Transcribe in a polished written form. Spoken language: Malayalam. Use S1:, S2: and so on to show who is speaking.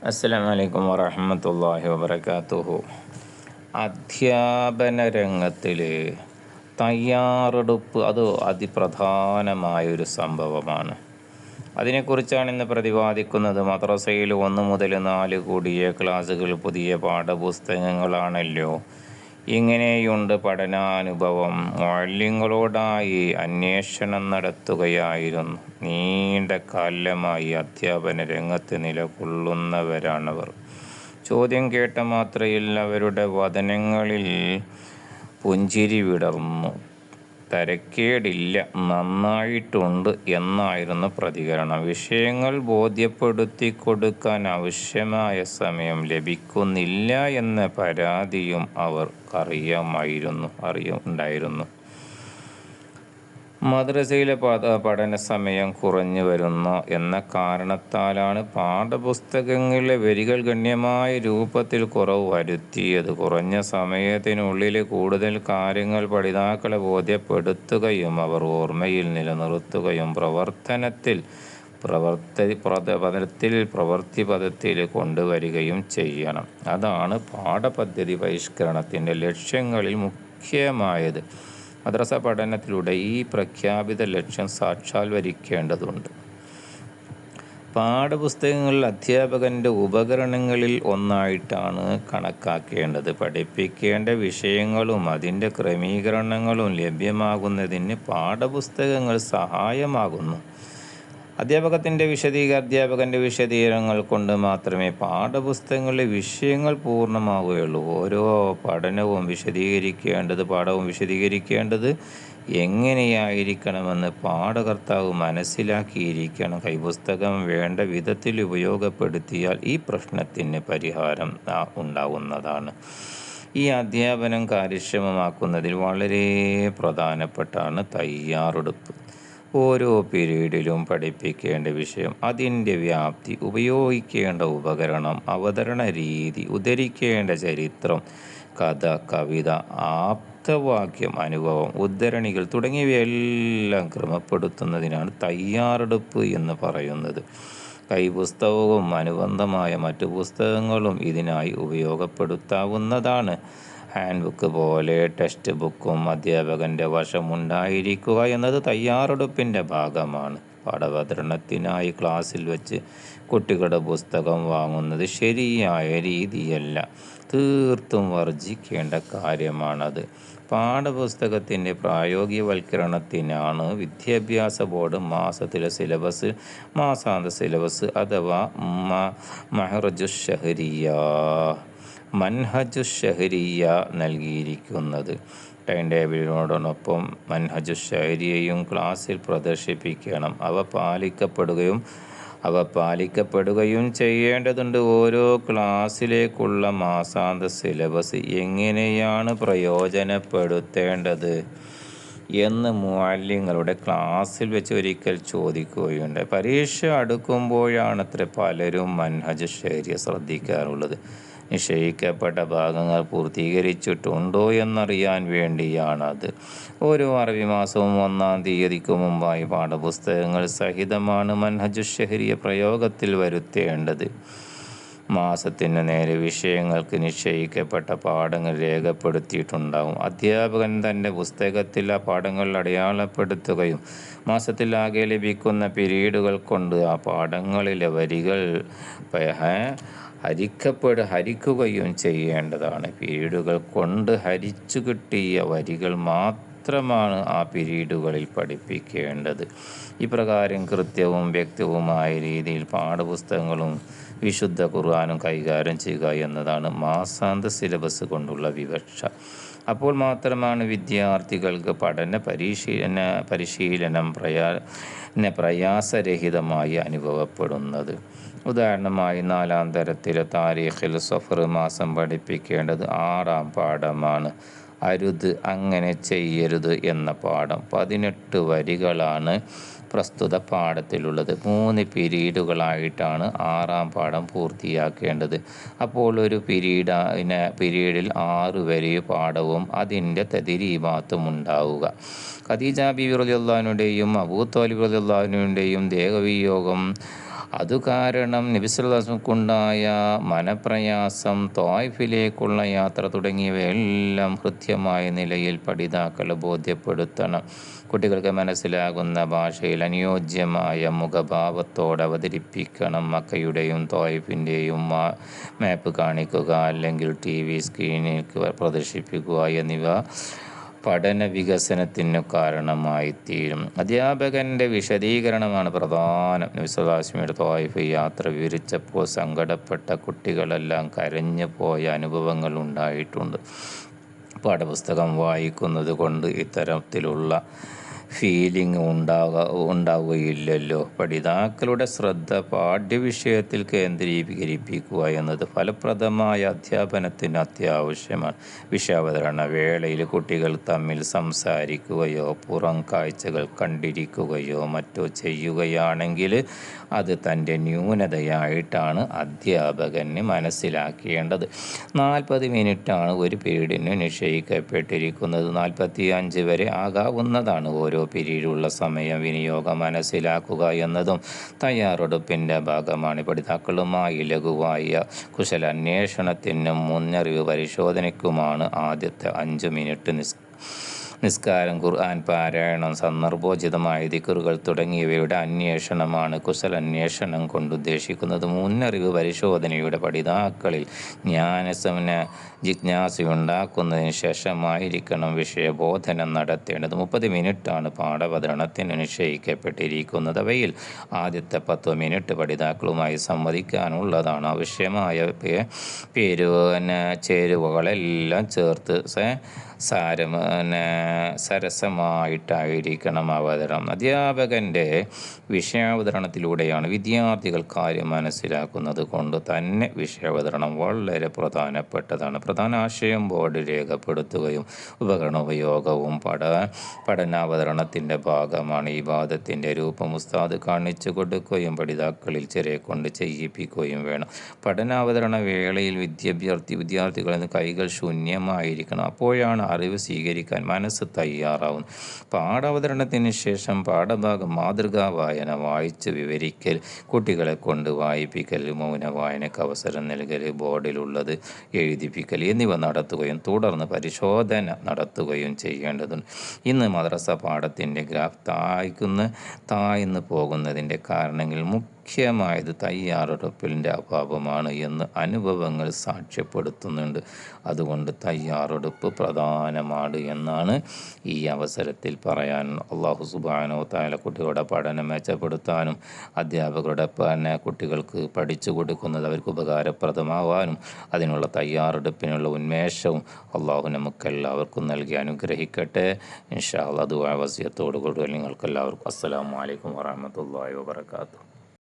S1: അസ്സലാമു അലൈക്കും വറഹ്മത്തുള്ളാഹി വബറകാതുഹു. അധ്യാപന രംഗത്തിൽ തയ്യാറെടുപ്പ് അത് അതിപ്രധാനമായൊരു സംഭവമാണ്. അതിനെക്കുറിച്ചാണ് ഇന്ന് പ്രതിപാദിക്കുന്നത്. മദ്രസയിൽ 1 മുതൽ 4 കൂടിയ ക്ലാസ്സുകൾ പുതിയ പാഠപുസ്തകങ്ങളാണല്ലോ. ഇങ്ങനെയുണ്ട് പഠനാനുഭവം. മുഅല്ലിങ്ങളോടായി അന്വേഷണം നടത്തുകയായിരുന്നു. നീണ്ട കാലമായി അധ്യാപന രംഗത്ത് നിലകൊള്ളുന്നവരാണവർ. ചോദ്യം കേട്ട മാത്രയിൽ അവരുടെ വദനങ്ങളിൽ പുഞ്ചിരി വിടർന്നു. തരക്കേടില്ല, നന്നായിട്ടുണ്ട് എന്നായിരുന്നു പ്രതികരണം. വിഷയങ്ങൾ ബോധ്യപ്പെടുത്തി കൊടുക്കാൻ ആവശ്യമായ സമയം ലഭിക്കുന്നില്ല എന്ന പരാതിയും ഉണ്ടായിരുന്നു. മദ്രസയിലെ പഠന സമയം കുറഞ്ഞു വരുന്നു എന്ന കാരണത്താലാണ് പാഠപുസ്തകങ്ങളിലെ വരികൾ ഗണ്യമായ രൂപത്തിൽ കുറവ് വരുത്തിയത്. കുറഞ്ഞ സമയത്തിനുള്ളിൽ കൂടുതൽ കാര്യങ്ങൾ പഠിതാക്കളെ ബോധ്യപ്പെടുത്തുകയും അവർ ഓർമ്മയിൽ നിലനിർത്തുകയും പ്രവൃത്തിപഥത്തിൽ കൊണ്ടുവരികയും ചെയ്യണം. അതാണ് പാഠപദ്ധതി പരിഷ്കരണത്തിൻ്റെ ലക്ഷ്യങ്ങളിൽ മുഖ്യമായത്. മദ്രസ പഠനത്തിലൂടെ ഈ പ്രഖ്യാപിത ലക്ഷ്യം സാക്ഷാത്കരിക്കേണ്ടതുണ്ട്. പാഠപുസ്തകങ്ങൾ അധ്യാപകൻ്റെ ഉപകരണങ്ങളിൽ ഒന്നായിട്ടാണ് കണക്കാക്കേണ്ടത്. പഠിപ്പിക്കേണ്ട വിഷയങ്ങളും അതിൻ്റെ ക്രമീകരണങ്ങളും ലഭ്യമാകുന്നതിന് പാഠപുസ്തകങ്ങൾ സഹായമാകുന്നു. അധ്യാപകൻ്റെ വിശദീകരണങ്ങൾ കൊണ്ട് മാത്രമേ പാഠപുസ്തകങ്ങളിലെ വിഷയങ്ങൾ പൂർണ്ണമാവുകയുള്ളൂ. ഓരോ പാഠവും വിശദീകരിക്കേണ്ടത് എങ്ങനെയായിരിക്കണമെന്ന് പാഠകർത്താവ് മനസ്സിലാക്കിയിരിക്കണം. കൈപുസ്തകം വേണ്ട വിധത്തിൽ ഉപയോഗപ്പെടുത്തിയാൽ ഈ പ്രശ്നത്തിന് പരിഹാരം ഉണ്ടാവുന്നതാണ്. ഈ അധ്യാപനം കാര്യക്ഷമമാക്കുന്നതിൽ വളരെ പ്രധാനപ്പെട്ടാണ് തയ്യാറെടുപ്പ്. ഓരോ പീരീഡിലും പഠിപ്പിക്കേണ്ട വിഷയം, അതിൻ്റെ വ്യാപ്തി, ഉപയോഗിക്കേണ്ട ഉപകരണം, അവതരണ രീതി, ഉദ്ധരിക്കേണ്ട ചരിത്രം, കഥ, കവിത, ആപ്തവാക്യം, അനുഭവം, ഉദ്ധരണികൾ തുടങ്ങിയവയെല്ലാം ക്രമപ്പെടുത്തുന്നതിനാണ് തയ്യാറെടുപ്പ് എന്ന് പറയുന്നത്. കൈപുസ്തകവും അനുബന്ധമായ മറ്റു പുസ്തകങ്ങളും ഇതിനായി ഉപയോഗപ്പെടുത്താവുന്നതാണ്. ഹാൻഡ് ബുക്ക് പോലെ ടെക്സ്റ്റ് ബുക്കും അധ്യാപകൻ്റെ വശമുണ്ടായിരിക്കുക എന്നത് തയ്യാറെടുപ്പിൻ്റെ ഭാഗമാണ്. പാഠാവതരണത്തിനായി ക്ലാസ്സിൽ വെച്ച് കുട്ടികളുടെ പുസ്തകം വാങ്ങുന്നത് ശരിയായ രീതിയല്ല. തീർത്തും വർജിക്കേണ്ട കാര്യമാണത്. പാഠപുസ്തകത്തിൻ്റെ പ്രായോഗികവൽക്കരണത്തിനാണ് വിദ്യാഭ്യാസ ബോർഡ് മാസാന്ത സിലബസ് അഥവാ മൻഹജുശ്ശഹരിയ നൽകിയിരിക്കുന്നത്. ടൈം ടേബിളിനോടൊപ്പം മൻഹജുശ്ശഹരിയയും ക്ലാസ്സിൽ പ്രദർശിപ്പിക്കണം. അവ പാലിക്കപ്പെടുകയും ചെയ്യേണ്ടതുണ്ട്. ഓരോ ക്ലാസ്സിലേക്കുള്ള മാസാന്ത സിലബസ് എങ്ങനെയാണ് പ്രയോജനപ്പെടുത്തേണ്ടത് എന്ന് മുഅല്ലിങ്ങളുടെ ക്ലാസ്സിൽ വെച്ച് ഒരിക്കൽ ചോദിക്കുകയുണ്ട്. പരീക്ഷ അടുക്കുമ്പോഴാണത്ര പലരും മൻഹജുശ്ശഹരിയ ശ്രദ്ധിക്കാറുള്ളത്. നിശ്ചയിക്കപ്പെട്ട ഭാഗങ്ങൾ പൂർത്തീകരിച്ചിട്ടുണ്ടോ എന്നറിയാൻ വേണ്ടിയാണത്. ഓരോ അറബി മാസവും 1-ാം തീയതിക്ക് മുമ്പായി പാഠപുസ്തകങ്ങൾ സഹിതമാണ് മൻഹജുശ്ശഹരിയ പ്രയോഗത്തിൽ വരുത്തേണ്ടത്. മാസത്തിന് നേരെ വിഷയങ്ങൾക്ക് നിശ്ചയിക്കപ്പെട്ട പാഠങ്ങൾ രേഖപ്പെടുത്തിയിട്ടുണ്ടാകും. അധ്യാപകൻ തൻ്റെ പുസ്തകത്തിൽ ആ പാഠങ്ങൾ അടയാളപ്പെടുത്തുകയും മാസത്തിലാകെ ലഭിക്കുന്ന പീരീഡുകൾ കൊണ്ട് ആ പാഠങ്ങളിലെ വരികൾ ഹരിക്കുകയും ചെയ്യേണ്ടതാണ്. പീരീഡുകൾ കൊണ്ട് ഹരിച്ചു കിട്ടിയ വരികൾ മാത്രമാണ് ആ പീരീഡുകളിൽ പഠിപ്പിക്കേണ്ടത്. ഇപ്രകാരം കൃത്യവും വ്യക്തവുമായ രീതിയിൽ പാഠപുസ്തകങ്ങളും വിശുദ്ധ ഖുർആനും കൈകാര്യം ചെയ്യുക എന്നതാണ് മാസാന്ത സിലബസ് കൊണ്ടുള്ള വിവക്ഷ. അപ്പോൾ മാത്രമാണ് വിദ്യാർത്ഥികൾക്ക് പഠന പരിശീലനം പ്രയാസരഹിതമായി അനുഭവപ്പെടുന്നത്. ഉദാഹരണമായി 4-ാം തരത്തിലെ താരീഖിൽ സഫർ മാസം പഠിപ്പിക്കേണ്ടത് 6-ാം പാഠമാണ്. അരുത്, അങ്ങനെ ചെയ്യരുത് എന്ന പാഠം. 18 വരികളാണ് പ്രസ്തുത പാഠത്തിലുള്ളത്. 3 പീരീഡുകളായിട്ടാണ് 6-ാം പാഠം പൂർത്തിയാക്കേണ്ടത്. അപ്പോൾ ഒരു പീരീഡിൽ 6 വരി പാഠവും അതിൻ്റെ തദ്രീബാത്തും ഉണ്ടാവുക. ഖദീജ ബീവി റളിയല്ലാഹു അൻഹയുടെയും അബൂ ത്വാലിബ് റളിയല്ലാഹു അൻഹുവിൻ്റെയും ദേഹവിയോഗം അതു കാരണം നബി സല്ലല്ലാഹു അലൈഹി വസല്ലമക്കുണ്ടായ മനപ്രയാസം, ത്വായിഫിലേക്കുള്ള യാത്ര തുടങ്ങിയവയെല്ലാം കൃത്യമായ നിലയിൽ പഠിതാക്കളെ ബോധ്യപ്പെടുത്തണം. കുട്ടികൾക്ക് മനസ്സിലാകുന്ന ഭാഷയിൽ അനുയോജ്യമായ മുഖഭാവത്തോടെ അവതരിപ്പിക്കണം. മക്കയുടെയും ത്വായിഫിൻ്റെയും മാപ്പ് കാണിക്കുക, അല്ലെങ്കിൽ TV സ്ക്രീനിൽ പ്രദർശിപ്പിക്കുക എന്നിവ പഠന വികസനത്തിന് കാരണമായിത്തീരും. അധ്യാപകൻ്റെ വിശദീകരണമാണ് പ്രധാനം. നബി സല്ലല്ലാഹു അലൈഹി വസല്ലമയുടെ ത്വായിഫ് യാത്ര വിവരിച്ചപ്പോൾ സങ്കടപ്പെട്ട കുട്ടികളെല്ലാം കരഞ്ഞു പോയ അനുഭവങ്ങൾ ഉണ്ടായിട്ടുണ്ട്. പാഠപുസ്തകം വായിക്കുന്നത് കൊണ്ട് ഇത്തരത്തിലുള്ള ഫീലിംഗ് ഉണ്ടാവുകയില്ലല്ലോ. പഠിതാക്കളുടെ ശ്രദ്ധ പാഠ്യവിഷയത്തിൽ കേന്ദ്രീകരിപ്പിക്കുക എന്നത് ഫലപ്രദമായ അധ്യാപനത്തിന് അത്യാവശ്യമാണ്. വിഷയാവതരണ വേളയിൽ കുട്ടികൾ തമ്മിൽ സംസാരിക്കുകയോ പുറം കാഴ്ചകൾ കണ്ടിരിക്കുകയോ മറ്റോ ചെയ്യുകയാണെങ്കിൽ അത് തൻ്റെ ന്യൂനതയായിട്ടാണ് അധ്യാപകന് മനസ്സിലാക്കേണ്ടത്. 40 മിനിറ്റാണ് ഒരു പീരീഡിന് നിശ്ചയിക്കപ്പെട്ടിരിക്കുന്നത്. 45 വരെ ആകാവുന്നതാണ്. ഓരോ പീരീഡിലുള്ള സമയം വിനിയോഗം മനസ്സിലാക്കുക എന്നതും തയ്യാറെടുപ്പിൻ്റെ ഭാഗമാണ്. പഠിതാക്കളുമായി ലഘുവായ കുശലാന്വേഷണത്തിനും മുന്നറിവ് പരിശോധനയ്ക്കുമാണ് ആദ്യത്തെ 5 മിനിറ്റ് നിസ്കാരം, ഖുർആൻ പാരായണം, സന്ദർഭോചിതമായ ദിക്റുകൾ തുടങ്ങിയവയുടെ അന്വേഷണമാണ് കുശലാന്വേഷണം കൊണ്ടുദ്ദേശിക്കുന്നത്. മുന്നറിവ് പരിശോധനയുടെ പഠിതാക്കളിൽ ജിജ്ഞാസയുണ്ടാക്കുന്നതിന് ശേഷമായിരിക്കണം വിഷയബോധനം നടത്തേണ്ടത്. 30 മിനിറ്റാണ് പാഠാവതരണത്തിന് നിശ്ചയിക്കപ്പെട്ടിരിക്കുന്നത്. അവയിൽ ആദ്യത്തെ 10 മിനിറ്റ് പഠിതാക്കളുമായി സംവദിക്കാനുള്ളതാണ്. ആവശ്യമായ ചേരുവകളെല്ലാം ചേർത്ത് സരസമായിട്ടായിരിക്കണം അവതരണം. അധ്യാപകൻ്റെ വിഷയാവതരണത്തിലൂടെയാണ് വിദ്യാർത്ഥികൾ കാര്യം മനസ്സിലാക്കുന്നത് കൊണ്ട് തന്നെ വിഷയാവതരണം വളരെ പ്രധാനപ്പെട്ടതാണ്. പ്രധാന ആശയം ബോർഡ് രേഖപ്പെടുത്തുകയും ഉപകരണ ഉപയോഗവും പഠനാവതരണത്തിൻ്റെ ഭാഗമാണ്. ഈ വാദത്തിൻ്റെ രൂപം ഉസ്താദ് കാണിച്ചു കൊടുക്കുകയും പഠിതാക്കളിൽ കൊണ്ട് ചെയ്യിപ്പിക്കുകയും വേണം. പഠനാവതരണ വേളയിൽ വിദ്യാർത്ഥികളിൽ നിന്ന് കൈകൾ ശൂന്യമായിരിക്കണം. അപ്പോഴാണ് അറിവ് സ്വീകരിക്കാൻ മനസ്സ് തയ്യാറാവും. പാഠാവതരണത്തിന് ശേഷം പാഠഭാഗം മാതൃകാ വായന, വായിച്ച് വിവരിക്കൽ, കുട്ടികളെ കൊണ്ട് വായിപ്പിക്കൽ, മൗന വായനയ്ക്ക് അവസരം നൽകൽ, ബോർഡിലുള്ളത് എഴുതിപ്പിക്കൽ എന്നിവ നടത്തുകയും തുടർന്ന് പരിശോധന നടത്തുകയും ചെയ്യേണ്ടതുണ്ട്. ഇന്ന് മദ്രസ പാഠത്തിൻ്റെ ഗ്രാഫ് താഴ്ന്നു പോകുന്നതിൻ്റെ കാരണങ്ങൾ മുഖ്യമായത് തയ്യാറെടുപ്പിൻ്റെ അഭാവമാണ് എന്ന് അനുഭവങ്ങൾ സാക്ഷ്യപ്പെടുത്തുന്നുണ്ട്. അതുകൊണ്ട് തയ്യാറെടുപ്പ് പ്രധാനമാണ് എന്നാണ് ഈ അവസരത്തിൽ പറയാൻ. അല്ലാഹു സുബ്ഹാനഹു വ തആല കുട്ടികളുടെ പഠനം മെച്ചപ്പെടുത്താനും അധ്യാപകരുടെ കുട്ടികൾക്ക് പഠിച്ചു കൊടുക്കുന്നത് അവർക്ക് ഉപകാരപ്രദമാവാനും അതിനുള്ള തയ്യാറെടുപ്പിനുള്ള ഉന്മേഷവും അള്ളാഹു നമുക്കെല്ലാവർക്കും നൽകി അനുഗ്രഹിക്കട്ടെ. ഇൻഷാ അല്ലാഹ് ദുആ വസിയത്തോടു കൂടി നിങ്ങൾക്കെല്ലാവർക്കും അസ്സലാമു അലൈക്കും വറഹ്മത്തുള്ളാഹി വബറകാതുഹു.